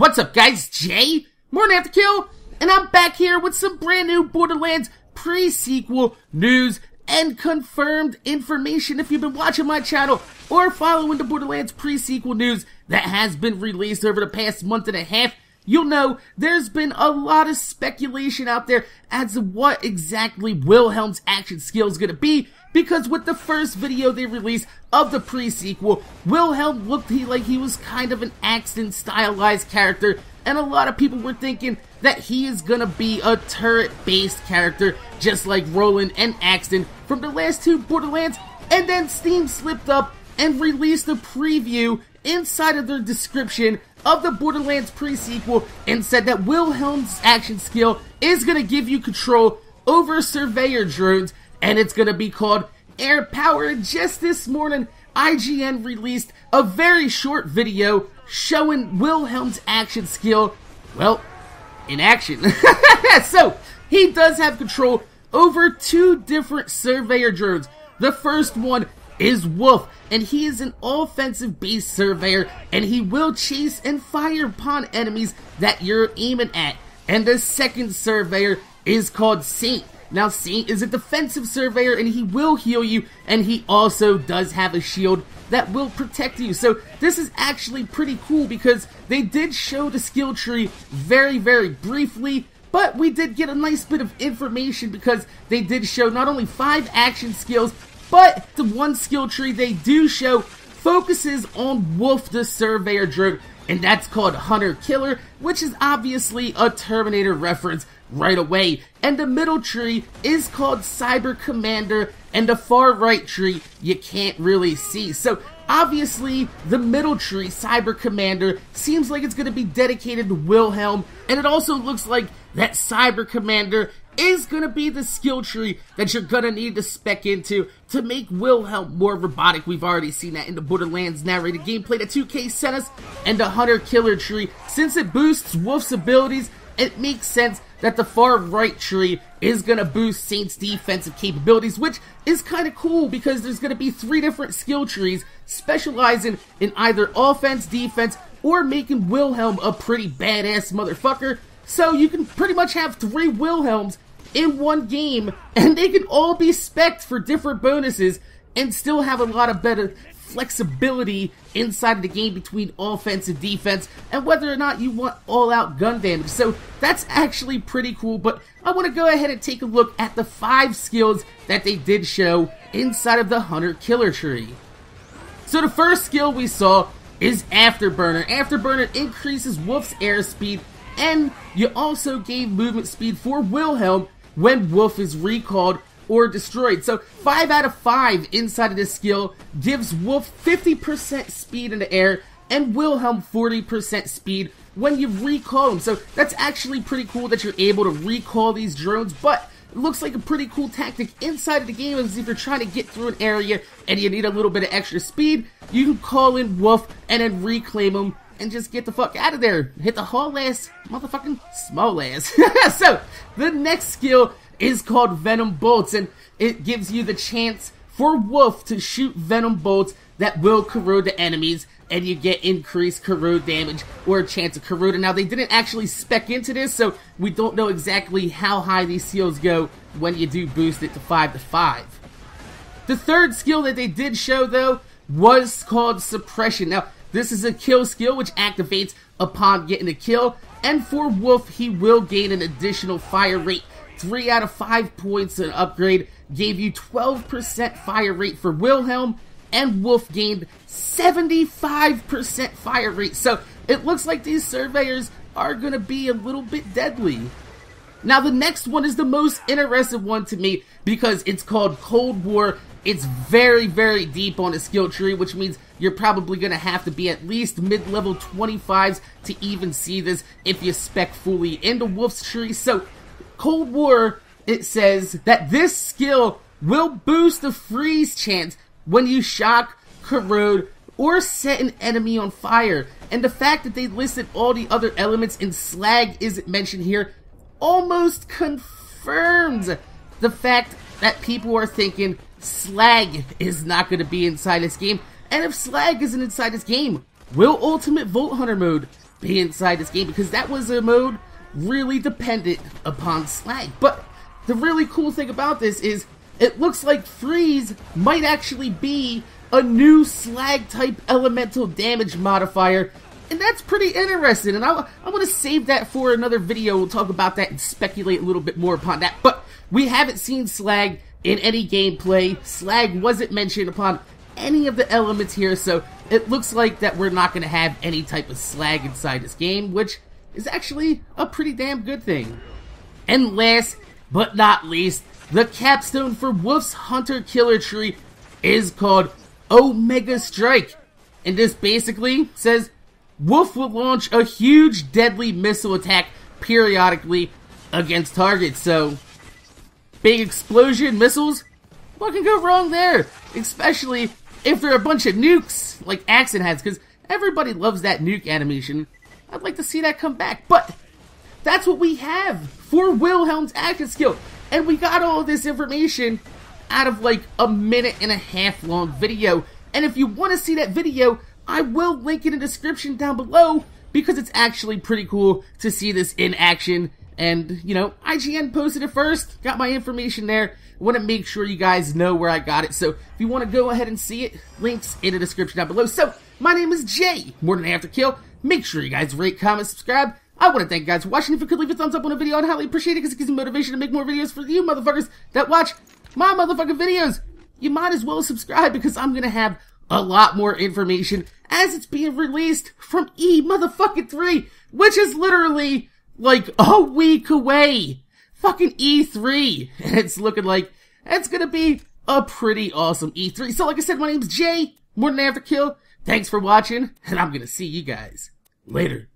What's up, guys? Jay, MorninAfterKill, and I'm back here with some brand new Borderlands Presequel news and confirmed information. If you've been watching my channel or following the Borderlands Presequel news that has been released over the past month and a half, you'll know there's been a lot of speculation out there as to what exactly Wilhelm's action skill is going to be, because with the first video they released of the Presequel, Wilhelm looked like he was kind of an Axton stylized character, and a lot of people were thinking that he is going to be a turret-based character, just like Roland and Axton from the last two Borderlands. And then Steam slipped up and released a preview inside of their description of the Borderlands Presequel and said that Wilhelm's action skill is going to give you control over surveyor drones, and it's going to be called Air Power. And just this morning, IGN released a very short video showing Wilhelm's action skill, well, in action. So, he does have control over two different surveyor drones. The first one is Wolf, and he is an offensive-based surveyor, and he will chase and fire upon enemies that you're aiming at. And the second surveyor is called Saint. Now, Saint is a defensive surveyor, and he will heal you, and he also does have a shield that will protect you. So this is actually pretty cool, because they did show the skill tree very, very briefly, but we did get a nice bit of information because they did show not only 5 action skills, but the one skill tree they do show focuses on Wolf the Surveyor drone, and that's called Hunter Killer, which is obviously a Terminator reference right away. And the middle tree is called Cyber Commander, and the far right tree you can't really see. So obviously the middle tree, Cyber Commander, seems like it's going to be dedicated to Wilhelm, and it also looks like that Cyber Commander is going to be the skill tree that you're going to need to spec into to make Wilhelm more robotic. We've already seen that in the Borderlands narrated gameplay that 2K sent us. And the Hunter Killer tree, since it boosts Wolf's abilities, it makes sense that the far right tree is going to boost Saint's defensive capabilities, which is kind of cool because there's going to be 3 different skill trees specializing in either offense, defense, or making Wilhelm a pretty badass motherfucker. So you can pretty much have 3 Wilhelms in one game, and they can all be spec'd for different bonuses and still have a lot of better flexibility inside of the game between offense and defense, and whether or not you want all-out gun damage. So that's actually pretty cool, but I want to go ahead and take a look at the 5 skills that they did show inside of the Hunter Killer tree. So the first skill we saw is Afterburner. Afterburner increases Wolf's airspeed, and you also gain movement speed for Wilhelm when Wolf is recalled or destroyed. So 5 out of 5 inside of this skill gives Wolf 50% speed in the air and Wilhelm 40% speed when you recall him. So that's actually pretty cool that you're able to recall these drones, but it looks like a pretty cool tactic inside of the game, as if you're trying to get through an area and you need a little bit of extra speed, you can call in Wolf and then reclaim him and just get the fuck out of there. Hit the whole ass, motherfucking small ass. So, the next skill is called Venom Boats, and it gives you the chance for Wolf to shoot Venom Bolts that will corrode the enemies, and you get increased corrode damage or a chance of corroding. Now, they didn't actually spec into this, so we don't know exactly how high these skills go when you do boost it to 5 to 5. The third skill that they did show, though, was called Suppression. Now, this is a kill skill which activates upon getting a kill, and for Wolf, he will gain an additional fire rate. 3 out of 5 points an upgrade gave you 12% fire rate for Wilhelm, and Wolf gained 75% fire rate. So it looks like these surveyors are going to be a little bit deadly. Now the next one is the most interesting one to me because it's called Cold War. It's very, very deep on the skill tree, which means you're probably going to have to be at least mid-level 25s to even see this if you spec fully into Wolf's tree. So Cold War, it says that this skill will boost the freeze chance when you shock, corrode, or set an enemy on fire. And the fact that they listed all the other elements and slag isn't mentioned here almost confirms the fact that people are thinking slag is not going to be inside this game. And if slag isn't inside this game, will Ultimate Vault Hunter mode be inside this game, because that was a mode really dependent upon slag. But the really cool thing about this is it looks like freeze might actually be a new slag type elemental damage modifier, and that's pretty interesting, and I'm going to save that for another video. We'll talk about that and speculate a little bit more upon that. But we haven't seen slag in any gameplay. Slag wasn't mentioned upon any of the elements here, so it looks like that we're not going to have any type of slag inside this game, which is actually a pretty damn good thing. And last but not least, the capstone for Wolf's Hunter Killer tree is called Omega Strike, and this basically says Wolf will launch a huge deadly missile attack periodically against targets. So big explosion missiles, what can go wrong there? Especially if they're a bunch of nukes like Accent has, because everybody loves that nuke animation. I'd like to see that come back. But that's what we have for Wilhelm's action skill, and we got all of this information out of like a 1.5-minute long video. And if you want to see that video, I will link in the description down below, because it's actually pretty cool to see this in action. And, you know, IGN posted it first, got my information there. I want to make sure you guys know where I got it. So if you want to go ahead and see it, links in the description down below. So my name is Jay, MorninAfterKill. Make sure you guys rate, comment, subscribe. I want to thank you guys for watching. If you could leave a thumbs up on the video, I'd highly appreciate it, because it gives me motivation to make more videos for you motherfuckers that watch my motherfucking videos. You might as well subscribe, because I'm going to have a lot more information as it's being released from E3, which is literally like a week away. Fucking E3. And it's looking like it's going to be a pretty awesome E3. So like I said, my name's Jay, MorninAfterKill. Thanks for watching, and I'm going to see you guys later.